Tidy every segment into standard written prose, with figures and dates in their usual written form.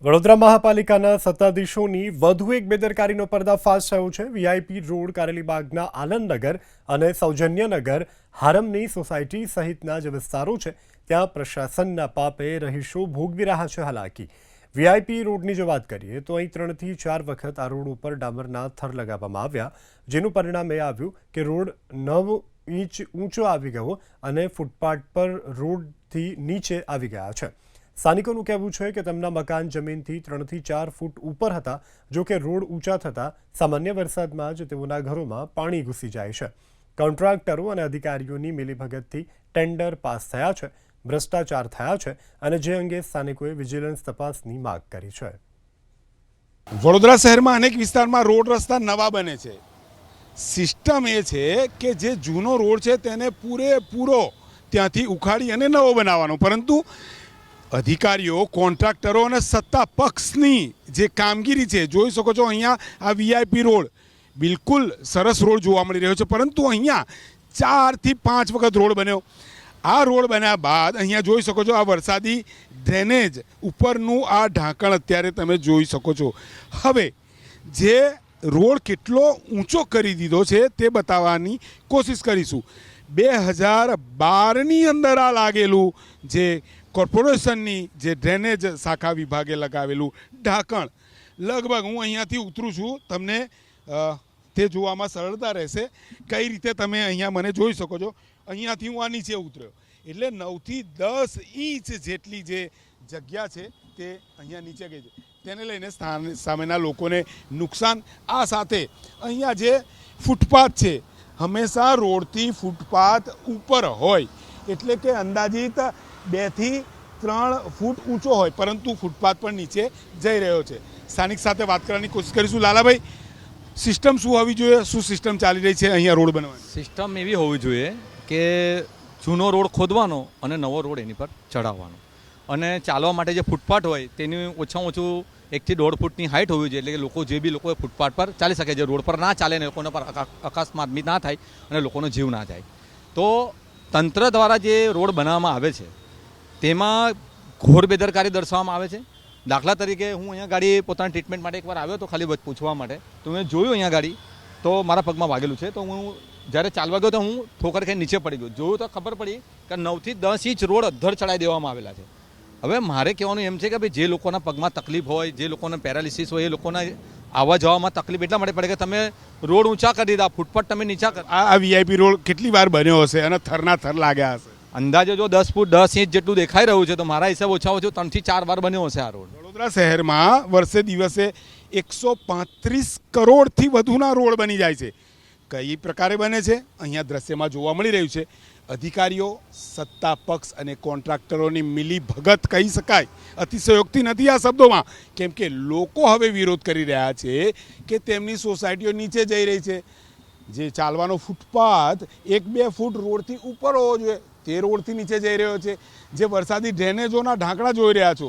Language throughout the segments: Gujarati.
વડોદરા મહાપાલિકાના સત્તાધીશોની વધુ એક બેદરકારીનો પર્દાફાશ થયો છે। વીઆઈપી રોડ કારેલીબાગના આનંદનગર અને સૌજન્યનગર હારમની સોસાયટી સહિતના જે વિસ્તારો છે ત્યાં પ્રશાસનના પાપે રહીશો ભોગવી રહ્યા છે હાલાકી। વીઆઈપી રોડની જો વાત કરીએ તો અહીં 3 થી 4 વખત આ રોડ ઉપર ડામરના થર લગાવવામાં આવ્યા, જેનું પરિણામ એ આવ્યું કે રોડ 9 ઇંચ ઊંચો આવી ગયો અને ફૂટપાથ પર રોડથી નીચે આવી ગયા છે। સ્થાનિકોનું કહેવું છે કે તેમના મકાન જમીનથી 3 થી 4 ફૂટ ઉપર હતા, જો કે રોડ ઊંચા થતાં સામાન્ય વરસાદમાં જ તેઓના ઘરોમાં પાણી ઘૂસી જાય છે। કોન્ટ્રાક્ટરો અને અધિકારીઓની મિલીભગતથી ટેન્ડર પાસ થયા છે, ભ્રષ્ટાચાર થયા છે અને જે અંગે સ્થાનિકોએ વિજિલન્સ તપાસની માંગ કરી છે। વડોદરા શહેરમાં અનેક વિસ્તારમાં રોડ રસ્તા નવા બને છે। સિસ્ટમ એ છે કે જે જૂનો રોડ છે તેને પૂરેપૂરો ત્યાંથી ઉખાડી અને નવો બનાવવાનો, પરંતુ અધિકારીઓ, કોન્ટ્રાક્ટરો અને સત્તા પક્ષની જે કામગીરી છે, જોઈ શકો છો અહીંયા આ વીઆઈપી રોડ બિલકુલ સરસ રોડ જોવા મળી રહ્યો છે, પરંતુ અહીંયા 4 થી 5 વખત રોડ બન્યો। આ રોડ બન્યા બાદ અહીંયા જોઈ શકો છો આ વરસાદી ડ્રેનેજ ઉપરનું આ ઢાંકણ અત્યારે તમે જોઈ શકો છો। હવે જે રોડ કેટલો ઊંચો કરી દીધો છે તે બતાવવાની કોશિશ કરીશું। 2012ની અંદર આ લાગેલું જે કોર્પોરેશનની જે ડ્રેનેજ શાખા વિભાગે લગાવેલું ઢાંકણ, લગભગ હું અહીંયાથી ઉતરું છું, તમને તે જોવામાં સરળતા રહેશે કઈ રીતે તમે અહીંયા મને જોઈ શકો છો। અહીંયાથી હું આ નીચે ઉતર્યો એટલે 9 થી 10 ઇંચ જેટલી જે જગ્યા છે તે અહીંયા નીચે ગઈ છે, તેને લઈને સામેના લોકોને નુકસાન। આ સાથે અહીંયા જે ફૂટપાથ છે હંમેશા રોડથી ફૂટપાથ ઉપર હોય, એટલે કે અંદાજિત 2 થી 3 ફૂટ ઊંચો હોય, પરંતુ ફૂટપાથ પણ નીચે જઈ રહ્યો છે। સ્થાનિક સાથે વાત કરવાની કોશિશ કરીશું। લાલાભાઈ, સિસ્ટમ શું હોવી જોઈએ, શું સિસ્ટમ ચાલી રહી છે અહીંયા રોડ બનાવવાની? સિસ્ટમ એવી હોવી જોઈએ કે જૂનો રોડ ખોદવાનો અને નવો રોડ એની પર ચડાવવાનો, અને ચાલવા માટે જે ફૂટપાથ હોય તેની ઓછામાં ઓછું 1 થી 1.5 ફૂટની હાઇટ હોવી જોઈએ, એટલે કે લોકો જે બી લોકો ફૂટપાથ પર ચાલી શકે, જે રોડ પર ના ચાલે ને લોકોના પર અકસ્માત બી ના થાય અને લોકોનો જીવ ના જાય। તો તંત્ર દ્વારા જે રોડ બનાવવામાં આવે છે તેમાં ઘોર બેદરકારી દર્શાવવામાં આવે છે। દાખલા તરીકે હું અહીંયા ગાડી પોતાની ટ્રીટમેન્ટ માટે એકવાર આવ્યો તો ખાલી પૂછવા માટે, તો મેં જોયું અહીંયા ગાડી તો મારા પગમાં વાગેલું છે, તો હું જ્યારે ચાલવા ગયો તો હું ઠોકર ખાઈ નીચે પડી ગયો। જોયું તો ખબર પડી કે 9 થી 10 ઇંચ રોડ અધ્ધર ચડાવી દેવામાં આવેલા છે। હવે મારે કહેવાનું એમ છે કે ભાઈ જે લોકોના પગમાં તકલીફ હોય, જે લોકોને પેરાલિસિસ હોય, એ લોકોના આવવા જવામાં તકલીફ એટલા માટે પડે કે તમે રોડ ઊંચા કરી દીધા, ફૂટપાથ તમે નીચા કરી। આ વીઆઈપી રોડ કેટલી વાર બન્યો હશે અને થરના થર લાગ્યા હશે? અંદાજે જો 10 ફૂટ 10 ઇંચ જેટલું દેખાઈ રહ્યું છે તો મારા હિસાબ ઓછા ઓછું 3 થી 4 વાર બન્યો હશે આ રોડ। વડોદરા શહેરમાં વર્ષે દિવસે 135 કરોડથી વધુના રોડ બની જાય છે। કઈ પ્રકારે બને છે અહીંયા દ્રશ્યમાં જોવા મળી રહ્યું છે। અધિકારીઓ, સત્તા પક્ષ અને કોન્ટ્રાક્ટરોની મિલી ભગત કહી શકાય, અતિશયોક્તિ નથી આ શબ્દોમાં, કેમ કે લોકો હવે વિરોધ કરી રહ્યા છે કે તેમની સોસાયટીઓ નીચે જઈ રહી છે। જે ચાલવાનો ફૂટપાથ 1-2 ફૂટ રોડથી ઉપર હોવો જોઈએ તે રોડથી નીચે જઈ રહ્યો છે। જે વરસાદી ડ્રેનેજોના ઢાંકણા જોઈ રહ્યા છો,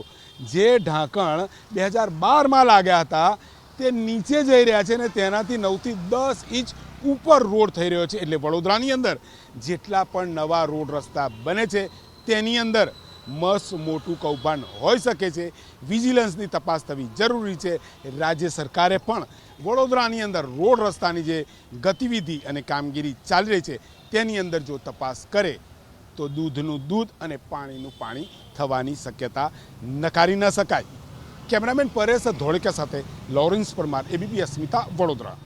જે ઢાંકણ 2012માં લાગ્યા હતા તે નીચે જઈ રહ્યા છે અને તેનાથી 9 થી 10 ઇંચ ઉપર રોડ થઈ રહ્યો છે। એટલે વડોદરાની અંદર જેટલા પણ નવા રોડ રસ્તા બને છે તેની અંદર મસ્ત મોટું કૌભાંડ હોઈ શકે છે। વિજિલન્સની તપાસ થવી જરૂરી છે। રાજ્ય સરકારે પણ વડોદરાની અંદર રોડ રસ્તાની જે ગતિવિધિ અને કામગીરી ચાલી રહી છે તેની અંદર જો તપાસ કરે તો દૂધનું દૂધ અને પાણીનું પાણી થવાની શક્યતા નકારી ન શકાય। કેમેરામેન પરેશ ધોળકિયા સાથે લોરેન્સ પરમાર, એબીપી અસ્મિતા, વડોદરા।